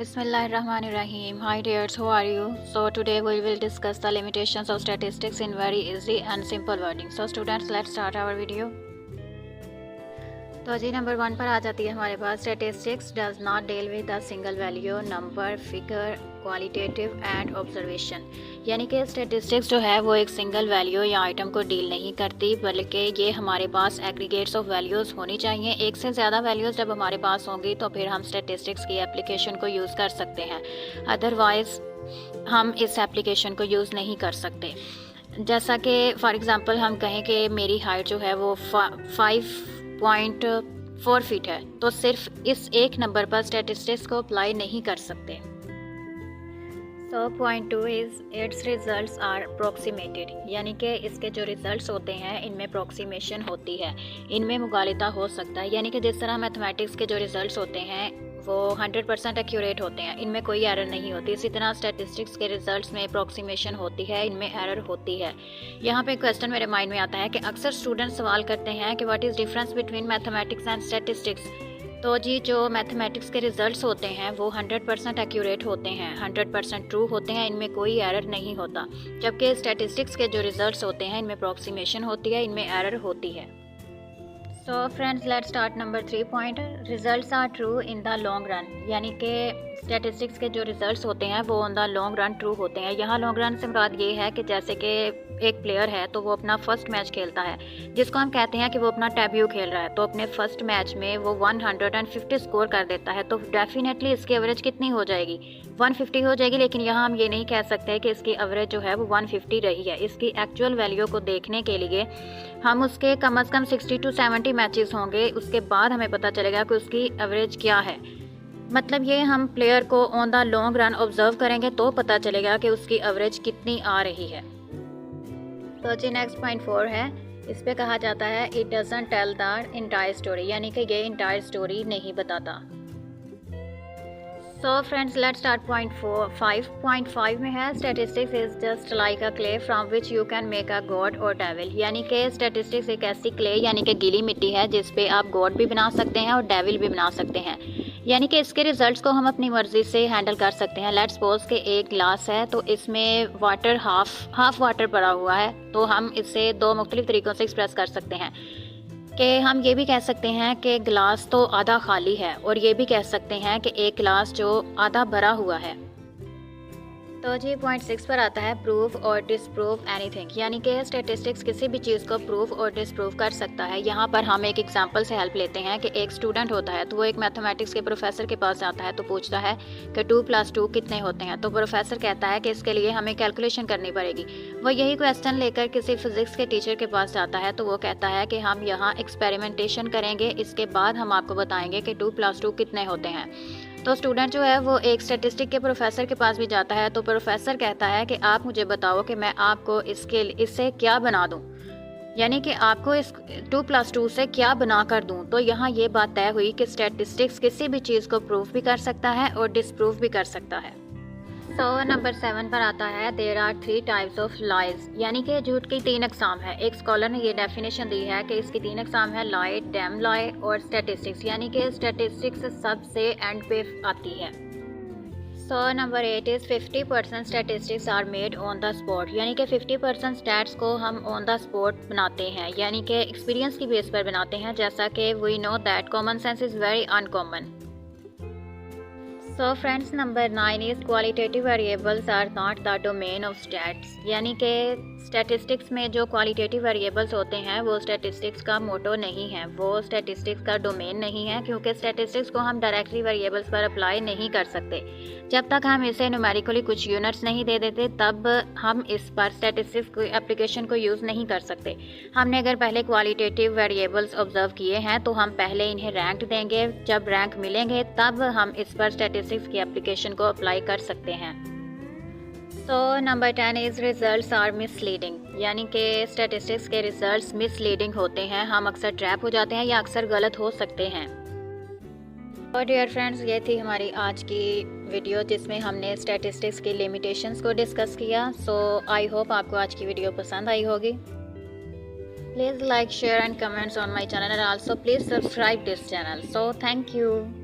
Bismillahirrahmanirrahim. Hi dears, how are you? So today we will discuss the limitations of statistics in very easy and simple wording. So students, let's start our video. तो जी number 1 पर आ जाती है हमारे पास statistics does not deal with the single value number figure qualitative and observation. यानी कि statistics जो है वो एक सिंगल वैल्यू या आइटम को डील नहीं करती, बल्कि ये हमारे पास एग्रीगेट्स ऑफ वैल्यूज़ होनी चाहिए। एक से ज़्यादा वैल्यूज़ जब हमारे पास होंगी तो फिर हम स्टैटिस्टिक्स की एप्लीकेशन को यूज़ कर सकते हैं, अदरवाइज़ हम इस एप्लीकेशन को यूज़ नहीं कर सकते। जैसा कि फॉर एग्ज़ाम्पल हम कहें कि मेरी हाइट जो है वो 5.4 फीट है, तो सिर्फ इस एक नंबर पर स्टैटिस्टिक्स को अप्लाई नहीं कर सकते। So point 2 is its results are approximated, यानी कि इसके जो रिजल्ट्स होते हैं इनमें अप्रोक्सीमेशन होती है, इनमें मुगालिता हो सकता है। यानी कि जिस तरह मैथमेटिक्स के जो रिजल्ट्स होते हैं वो 100% एक्यूरेट होते हैं, इनमें कोई एरर नहीं होती, इसी तरह स्टैटिस्टिक्स के रिजल्ट्स में अप्रोक्सीमेशन होती है, इनमें एरर होती है। यहाँ पे क्वेश्चन मेरे माइंड में आता है कि अक्सर स्टूडेंट सवाल करते हैं कि what is difference between mathematics and statistics. तो जी जो मैथमेटिक्स के रिजल्ट्स होते हैं वो 100% एक्यूरेट होते हैं, 100% ट्रू होते हैं, इनमें कोई एरर नहीं होता, जबकि स्टैटिस्टिक्स के जो रिजल्ट्स होते हैं इनमें अप्रोक्सीमेशन होती है, इनमें एरर होती है। So friends, let's start number 3 point, results are true in the long run. यानी कि स्टैटिस्टिक्स के जो रिजल्ट्स होते हैं वो on the long run true होते हैं। यहाँ लॉन्ग रन से मुराद ये है कि जैसे कि एक प्लेयर है तो वो अपना फर्स्ट मैच खेलता है, जिसको हम कहते हैं कि वो अपना डेब्यू खेल रहा है, तो अपने फर्स्ट मैच में वो 150 स्कोर कर देता है, तो डेफिनेटली इसकी एवरेज कितनी हो जाएगी, 150 हो जाएगी। लेकिन यहाँ हम ये नहीं कह सकते कि इसकी एवरेज जो है वो 150 रही है। इसकी एक्चुअल वैल्यू को देखने के लिए हम उसके कम से कम 60 to 70 मैचेस होंगे, उसके बाद हमें पता चलेगा कि उसकी एवरेज क्या है। मतलब ये हम प्लेयर को on the long run observe करेंगे तो पता चलेगा कि उसकी एवरेज कितनी आ रही है। तो जी नेक्स्ट पॉइंट 4 है, इस पे कहा जाता है it doesn't tell the entire story, यानी कि ये इंटायर स्टोरी नहीं बताता। So friends, let's start point 5 में है statistics is just like a clay from which you can make a god or devil. यानी कि स्टैटिस्टिक्स एक ऐसी क्ले यानी कि गीली मिट्टी है जिस पे आप गॉड भी बना सकते हैं और डेविल भी बना सकते हैं। यानी कि इसके रिजल्ट्स को हम अपनी मर्जी से हैंडल कर सकते हैं। लेट्स सपोज कि एक ग्लास है तो इसमें वाटर हाफ वाटर पड़ा हुआ है, तो हम इसे दो मुख्तलिफ तरीक़ों से एक्सप्रेस कर सकते हैं कि हम ये भी कह सकते हैं कि गिलास तो आधा खाली है, और ये भी कह सकते हैं कि एक गिलास जो आधा भरा हुआ है। तो जी पॉइंट 6 पर आता है प्रूव और डिसप्रूव एनीथिंग। यानी कि स्टैटिस्टिक्स किसी भी चीज़ को प्रूव और डिसप्रूव कर सकता है। यहाँ पर हम एक एग्जांपल से हेल्प लेते हैं कि एक स्टूडेंट होता है तो वो एक मैथमेटिक्स के प्रोफेसर के पास जाता है, तो पूछता है कि 2 + 2 कितने होते हैं। तो प्रोफेसर कहता है कि इसके लिए हमें कैलकुलेशन करनी पड़ेगी। वो यही क्वेश्चन लेकर किसी फिजिक्स के टीचर के पास जाता है, तो वो कहता है कि हम यहाँ एक्सपेरिमेंटेशन करेंगे, इसके बाद हम आपको बताएंगे कि 2 + 2 कितने होते हैं। तो स्टूडेंट जो है वो एक स्टैटिस्टिक के प्रोफेसर के पास भी जाता है, तो प्रोफेसर कहता है कि आप मुझे बताओ कि मैं आपको इससे क्या बना दूं, यानी कि आपको इस 2 + 2 से क्या बना कर दूं। तो यहाँ ये बात तय हुई कि स्टैटिस्टिक्स किसी भी चीज़ को प्रूव भी कर सकता है और डिसप्रूव भी कर सकता है। तो नंबर 7 पर आता है there are 3 types of lies. यानी कि झूठ की 3 अक़साम है। एक स्कॉलर ने ये डेफिनेशन दी है कि इसकी 3 अक़साम है, लाई, डैम लाई और स्टैटिस्टिक्स। यानी कि स्टैटिस्टिक्स सबसे एंड पे आती है। So number 8 is 50% statistics are made on the spot. यानी कि 50% स्टैट्स को हम ऑन द स्पॉट बनाते हैं, यानी कि एक्सपीरियंस की बेस पर बनाते हैं, जैसा कि we know that common sense is very uncommon. So friends, number 9 is qualitative variables are not the domain of stats. यानी कि स्टैटिस्टिक्स में जो क्वालिटेटिव वेरिएबल्स होते हैं वो स्टैटिस्टिक्स का मोटो नहीं है, वो स्टैटिस्टिक्स का डोमेन नहीं है, क्योंकि स्टैटिस्टिक्स को हम डायरेक्टली वेरिएबल्स पर अप्लाई नहीं कर सकते। जब तक हम इसे न्यूमेरिकली कुछ यूनिट्स नहीं दे देते तब हम इस पर स्टैटिस्टिक्स की एप्लीकेशन को यूज़ नहीं कर सकते। हमने अगर पहले क्वालिटेटिव वेरिएबल्स ऑब्जर्व किए हैं तो हम पहले इन्हें रैंक देंगे, जब रैंक मिलेंगे तब हम इस पर स्टैटिस्टिक्स की एप्लीकेशन को अप्लाई कर सकते हैं। तो number 10 is results are misleading. यानी कि स्टैटिस्टिक्स के रिजल्ट्स मिसलीडिंग होते हैं, हम अक्सर ट्रैप हो जाते हैं या अक्सर गलत हो सकते हैं। और डियर फ्रेंड्स, ये थी हमारी आज की वीडियो जिसमें हमने स्टैटिस्टिक्स की लिमिटेशंस को डिस्कस किया। सो आई होप आपको आज की वीडियो पसंद आई होगी। Please like, share and comments on my channel, and also please subscribe this channel. So thank you.